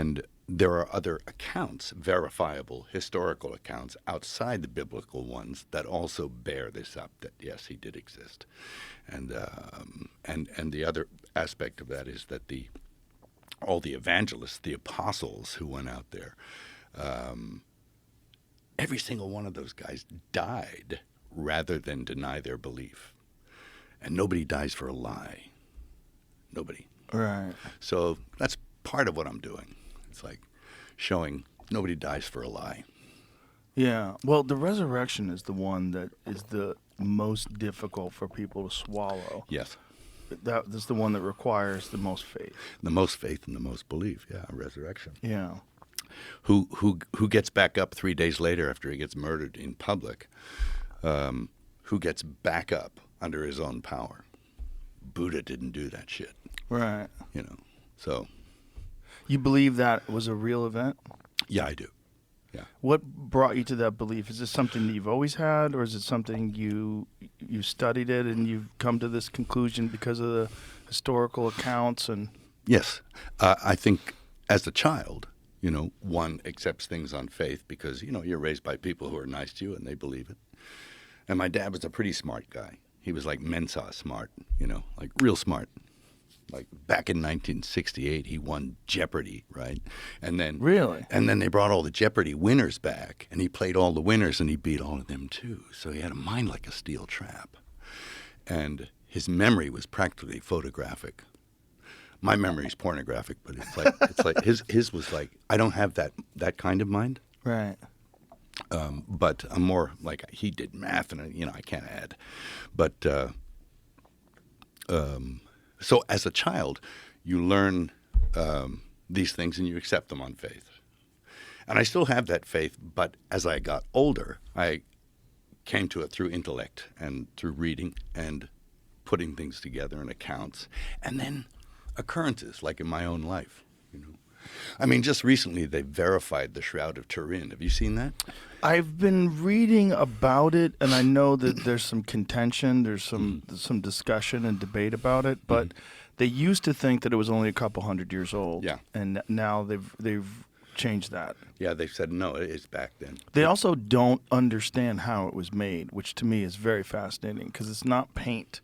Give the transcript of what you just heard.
And there are other accounts, verifiable historical accounts outside the biblical ones that also bear this up, that yes, he did exist. And the other aspect of that is that all the evangelists, the apostles who went out there, every single one of those guys died rather than deny their belief. And nobody dies for a lie. Nobody. Right. So that's part of what I'm doing. It's like showing nobody dies for a lie. Yeah. Well, the resurrection is the one that is the most difficult for people to swallow. Yes. That's the one that requires the most faith. The most faith and the most belief. Yeah, resurrection. Yeah. Who gets back up 3 days later after he gets murdered in public? Who gets back up under his own power? Buddha didn't do that shit. Right. So. You believe that was a real event? Yeah, I do. Yeah. What brought you to that belief? Is this something that you've always had, or is it something you studied it and you've come to this conclusion because of the historical accounts? And yes, I think as a child, one accepts things on faith because you're raised by people who are nice to you and they believe it. And my dad was a pretty smart guy. He was like Mensa smart, like real smart. Like back in 1968, he won Jeopardy, right? And then really, and then they brought all the Jeopardy winners back, and he played all the winners, and he beat all of them too. So he had a mind like a steel trap, and his memory was practically photographic. My memory is pornographic, but it's like his was like, I don't have that kind of mind. Right. But I'm more like, he did math, and I can't add, but. So as a child, you learn these things and you accept them on faith. And I still have that faith, but as I got older, I came to it through intellect and through reading and putting things together in accounts, and then occurrences like in my own life. I mean, just recently they verified the Shroud of Turin. Have you seen that? I've been reading about it, and I know that there's some contention, there's some discussion and debate about it, but they used to think that it was only a couple hundred years old. Yeah. And now they've changed that. Yeah, they said no, it's back then. They also don't understand how it was made, which to me is very fascinating because it's not paint.